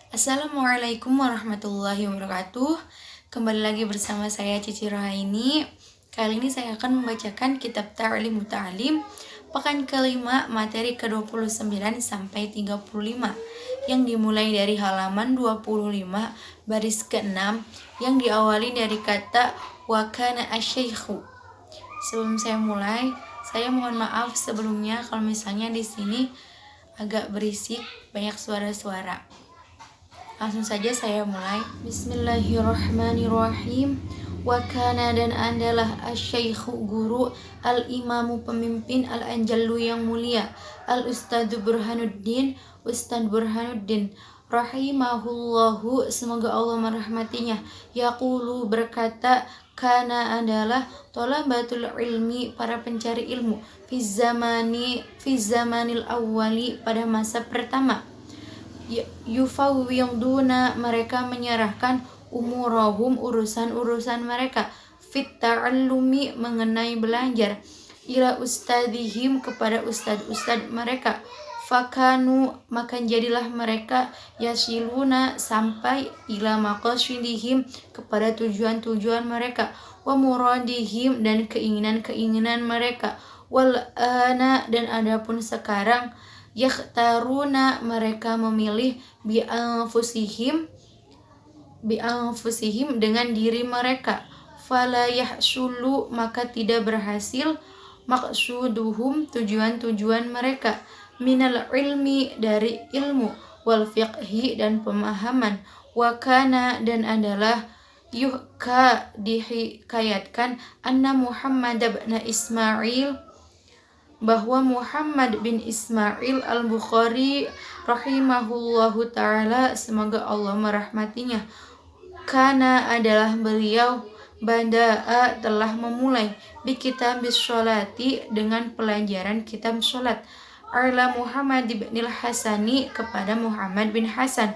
Assalamualaikum warahmatullahi wabarakatuh. Kembali lagi bersama saya Cici Rohaini. Kali ini saya akan membacakan kitab Ta'lim Muta'alim pekan kelima materi ke-29 sampai 35 yang dimulai dari halaman 25 baris ke-6 yang diawali dari kata wa kana asy-syaikhu. Sebelum saya mulai, saya mohon maaf sebelumnya kalau misalnya di sini agak berisik, banyak suara-suara. Langsung saja saya mulai. Bismillahirrahmanirrahim. Wa kana dan adalah asy-syaikhu guru, al-imamu pemimpin, al-anjallu yang mulia, al-ustadzu Burhanuddin, Ustadz Burhanuddin rahimahullahu, semoga Allah merahmatinya. Yaqulu berkata, kana adalah thalabatul ilmi, para pencari ilmu, fi zamanil awwali, pada masa pertama. Yufawwiduna, mereka menyerahkan, umurahum, urusan-urusan mereka, fit ta'allumi, mengenai belajar, ila ustadihim, kepada ustad mereka, fakanu, maka jadilah mereka, yasiluna, sampai, ila maqasidihim, kepada tujuan-tujuan mereka, wa muradihim, dan keinginan-keinginan mereka, wal ana, dan adapun sekarang, yakhtaruna, mereka memilih, bi'anfusihim, dengan diri mereka, fala yahsulu, maka tidak berhasil, maqsuduhum, tujuan-tujuan mereka, minal ilmi, dari ilmu, wal fiqhi, dan pemahaman, wa kana, dan adalah, yuhka, dihikayatkan, anna Muhammad bin Ismail, bahwa Muhammad bin Ismail al-Bukhari rahimahullahu ta'ala, semoga Allah merahmatinya, kana, adalah beliau, bada'a, telah memulai, bi kitabis sholati, dengan pelajaran kitab sholat, ala Muhammad bin Hasani, kepada Muhammad bin Hasan,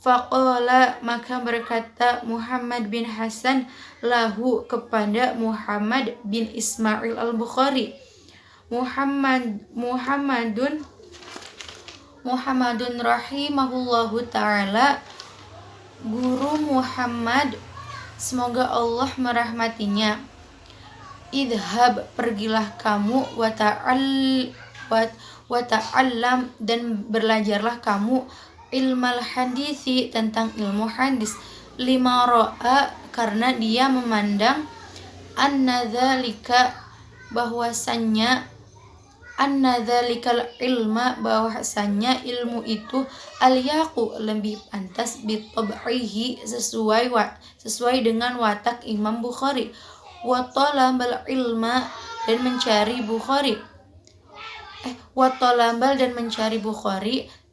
faqala, maka berkata Muhammad bin Hasan, lahu, kepada Muhammad bin Ismail al-Bukhari, Muhammadun rahimahullahu ta'ala, guru Muhammad, semoga Allah merahmatinya, idhab, pergilah kamu, wa ta'allam, dan belajarlah kamu, ilmal hadisi, tentang ilmu hadis, lima ro'a, karena dia memandang, annadzalika, bahwasannya, annadzalikal ilma, bahwasannya ilmu itu, al-yaqu, lebih pantas, bitab'ihi, sesuai dengan watak Imam Bukhari, wa talabal ilma, dan mencari Bukhari,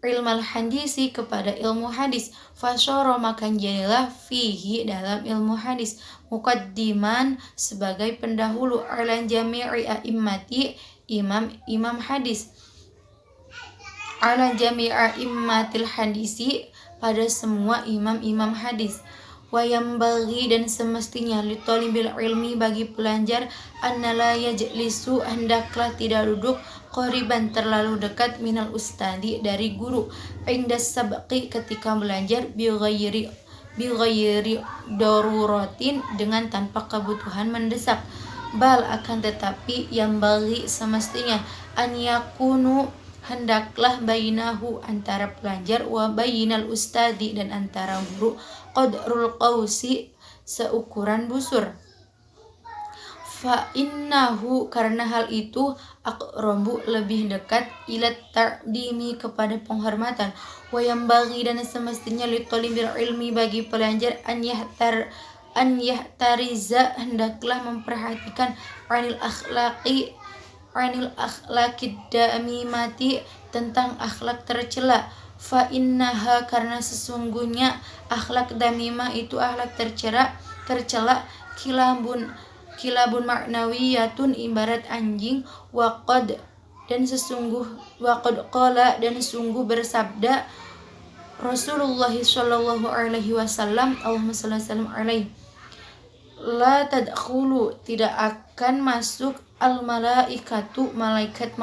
ilmal hadisi, kepada ilmu hadis, fasyara, maka jadilah, fihi, dalam ilmu hadis, muqaddiman, sebagai pendahulu, ala jami'i a'immati, imam hadis, ala jami'a immatil hadisi, pada semua imam hadis, wayambaghi, dan semestinya, li talibil ilmi, bagi pelajar, annala yajlisu, hendaklah tidak duduk, qoriban, terlalu dekat, minal ustadi, dari guru, indas sabqi, ketika belajar, bi ghairi daruratin, dengan tanpa kebutuhan mendesak, bal, akan tetapi, yang bagi, semestinya, an yakunu, hendaklah, bainahu, antara pelajar, wa bainal ustadi, dan antara guru, qadrul qausi, seukuran busur, fa innahu, karena hal itu, aqrabu, lebih dekat, ila ta'dimi, kepada penghormatan, wa yang bagi, dan semestinya, li talibil ilmi, bagi pelajar, an yahtariza, hendaklah memperhatikan, anil akhlaqid damimati, tentang akhlak tercela, fa innaha, karena sesungguhnya, akhlak damimah itu akhlak tercela, kilabun ma'nawiyatun, ibarat anjing, waqad qala, dan sungguh bersabda Rasulullah sallallahu alaihi wasallam, Allahumma shalli wa sallim alaihi, la tadkhulu, tidak akan masuk, al malaikatu, malaikat,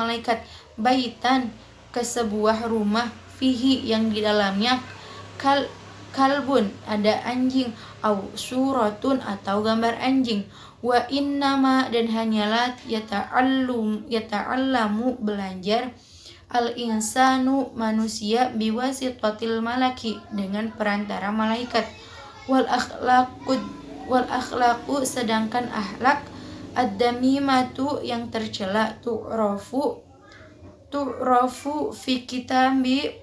baitan, ke sebuah rumah, fihi, yang di dalamnya, kalbun ada anjing, au suratun atau gambar anjing. Wa innama dan hanyalah yata'allamu belajar al insanu manusia biwasitatil malaki dengan perantara malaikat. Wal akhlaqu sedangkan akhlak ad-damimatu yang tercela tu'rafu fi kitabi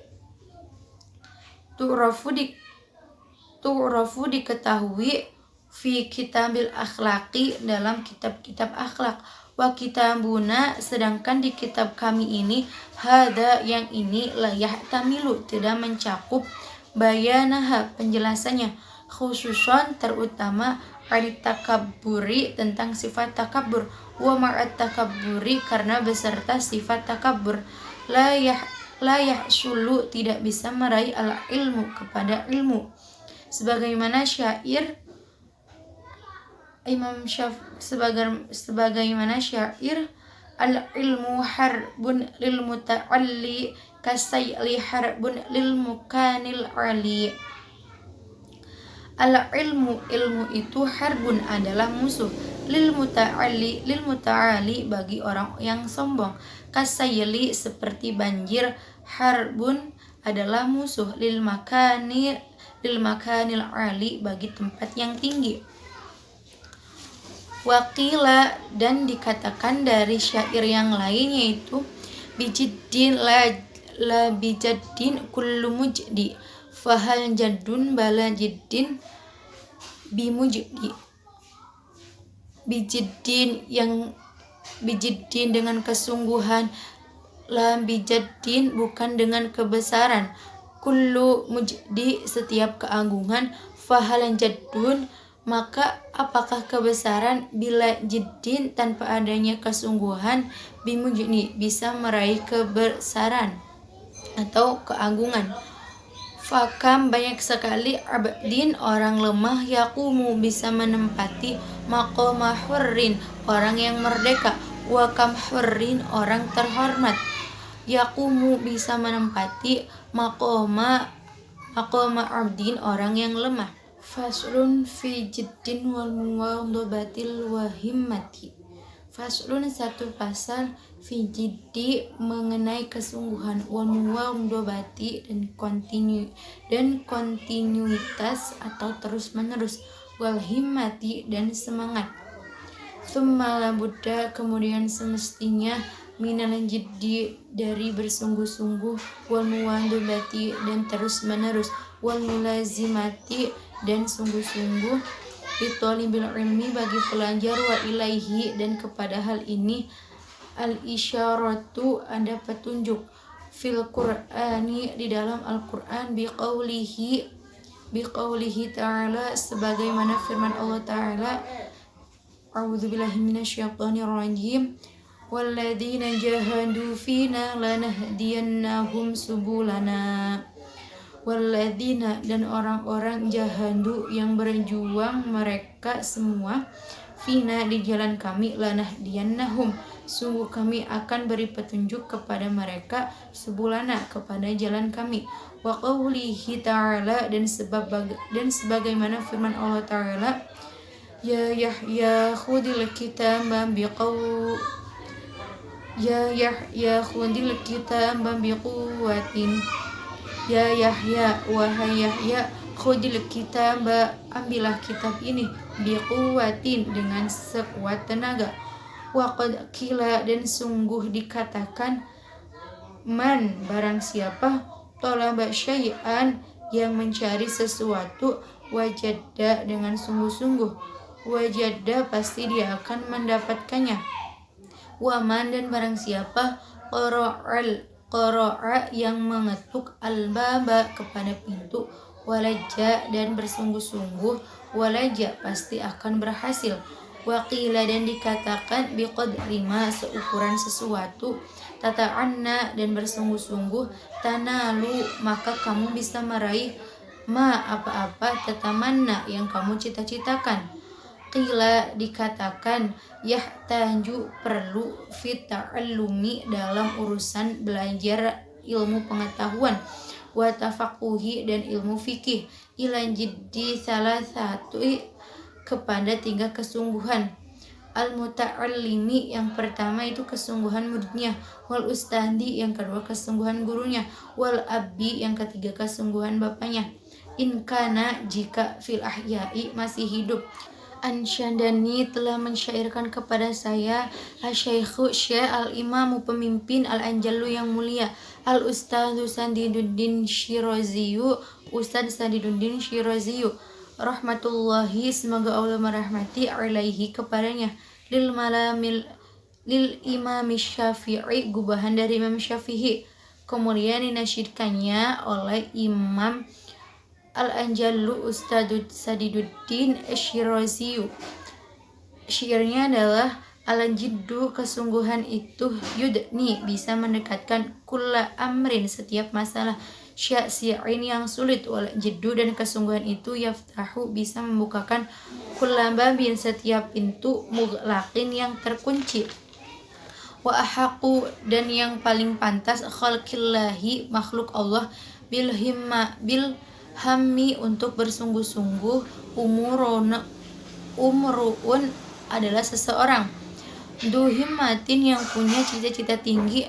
tu'rafu diketahui fi kitabil akhlaqi dalam kitab-kitab akhlak. Wa kitabuna sedangkan di kitab kami ini hada yang ini layah tamilu tidak mencakup bayanaha penjelasannya, khususan terutama anit takabburi tentang sifat takabbur, wa ma'at takabburi karena beserta sifat takabbur, layah sulu tidak bisa meraih al ilmu kepada ilmu, sebagaimana syair Imam sebagaimana syair al ilmu harbun lil muta'alli kasayli harbun lil mukanil ali. Al ilmu itu harbun adalah musuh, lil muta'ali bagi orang yang sombong, kasayli seperti banjir, harbun adalah musuh, lil makanil ali bagi tempat yang tinggi. Wakila dan dikatakan dari syair yang lain yaitu bijiddin la bijaddin kullu mujdi fahal jaddun bala jiddin bimujdi. Bijiddin dengan kesungguhan, la bijaddin bukan dengan kebesaran, kullu mujdi setiap keagungan, fahal jaddun maka apakah kebesaran bila jiddin tanpa adanya kesungguhan, bimujni bisa meraih kebesaran atau keagungan. Fakam banyak sekali abdin orang lemah, yakumu bisa menempati maqama hurrin orang yang merdeka, wa kam hurrin orang terhormat, yakumu bisa menempati maqama abdin orang yang lemah. Faslun fi jiddin wal muwadhabatil wa himmati. Faslun satu pasal fi jiddi mengenai kesungguhan, wal muwadhabati dan kontinuitas atau terus menerus, wal himmati dan semangat. Tsumma la budda kemudian semestinya minal jiddi dari bersungguh-sungguh, wal muwadhabati dan terus menerus, wal mulazimati dan sungguh-sungguh, bitolibil ilmi bagi pelajar, wa ilaihi dan kepada hal ini, al isyaratu ada petunjuk, fil qur'ani di dalam Al-Qur'an, biqaulihi ta'ala sebagaimana firman Allah ta'ala, a'udzubillahi minasyaitonir rajim, walladzina jahadu fina lanahdiyannahum subulana. Walladzina dan orang-orang jahadu yang berjuang mereka semua, fina di jalan kami, lanahdiyannahum sungguh kami akan beri petunjuk kepada mereka, subulana kepada jalan kami. Wa qaulihi ta'ala dan sebagaimana firman Allah ta'ala, ya Yahya khudil kitaba biquwwatin. Ya Yahya, wahai Yahya, khudil kitab ambillah kitab ini, biquwatin dengan sekuat tenaga. Wa qad qila dan sungguh dikatakan, man barang siapa, talaba syai'an yang mencari sesuatu, wajadda dengan sungguh-sungguh, wajadda pasti dia akan mendapatkannya. Wa man dan barang siapa, qara'a yang mengetuk al-baba kepada pintu, walaja dan bersungguh-sungguh, walaja pasti akan berhasil. Waqila dan dikatakan biqadri ma seukuran sesuatu, tata'anna dan bersungguh-sungguh, tanalu maka kamu bisa meraih, ma apa-apa, tatamanna yang kamu cita-citakan. Qila dikatakan yahtaju perlu fit ta'allumi dalam urusan belajar ilmu pengetahuan, wa tafaquhi dan ilmu fikih, ilan jiddi salah satu kepada 3 kesungguhan. Al-muta'allimi yang pertama itu kesungguhan muridnya, wal ustadi yang kedua kesungguhan gurunya, wal abdi yang ketiga kesungguhan bapaknya. In kana jika fil ahya'i masih hidup. Ansyadani telah mensyairkan kepada saya Asy-Syaikhu Syekh al-Imamu pemimpin al-Anjalu yang mulia Al-Ustadzu Sadiduddin Syiraziyu Ustadz Sadiduddin Syiraziyu rahmatullahi semoga Allah merahmati alaihi kepadanya lil Imam Syafi'i gubahan dari Imam Syafi'i kemudian dinasyidkannya oleh Imam Al-Anjalu Ustadz Sadiduddin Syiraziyu. Syairnya adalah al-jiddu kesungguhan itu yudni bisa mendekatkan kulla amrin setiap masalah syai'in yang sulit, wal jiddu dan kesungguhan itu yaftahu bisa membukakan kulla babin setiap pintu mughlaqin yang terkunci. Wa ahaqu dan yang paling pantas khalqillahi makhluk Allah bil hammi untuk bersungguh-sungguh umruun adalah seseorang duhimmatin yang punya cita-cita tinggi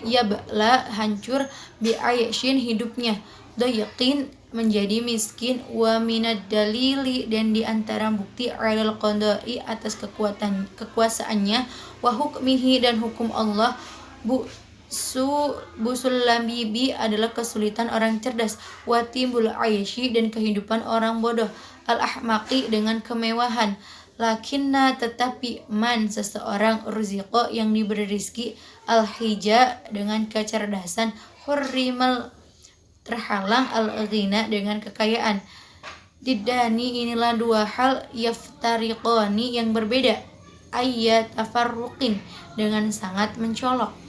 yabla hancur bi'ayshin hidupnya dayiqin menjadi miskin wa minad dalili dan diantara bukti alal qada'i atas kekuasaannya wa hukmihi dan hukum Allah busul lambibi adalah kesulitan orang cerdas, watibul aisyi dan kehidupan orang bodoh, al ahmaqi dengan kemewahan, lakinna tetapi man seseorang ruziqo yang diberi rizki, al hija dengan kecerdasan, hurrimal terhalang, al ghina dengan kekayaan. Didani inilah 2 hal yaftariqani yang berbeda, ayat tafarruqin dengan sangat mencolok.